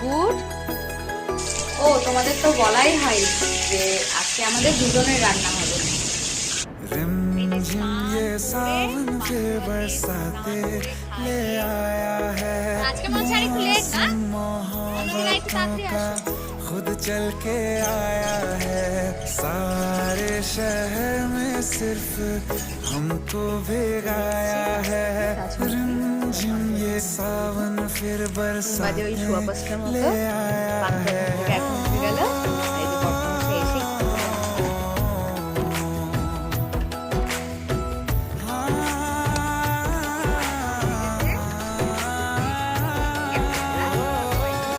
Good. ও তোমাদের তো বলাই হয় যে আজকে আমাদের দুজনের রান্না হবে। रिमझिम ये सावन के बरसाते ले आया है मौसम मोहब्बतों का खुद चल के आया है सारे शहर में सिर्फ हमको भिगाया है रिमझिम ये सावन फिर বাজে ওই बरसाते সোয়া 5টার মতো ले आया পান্তা है এখন উঠে গেল।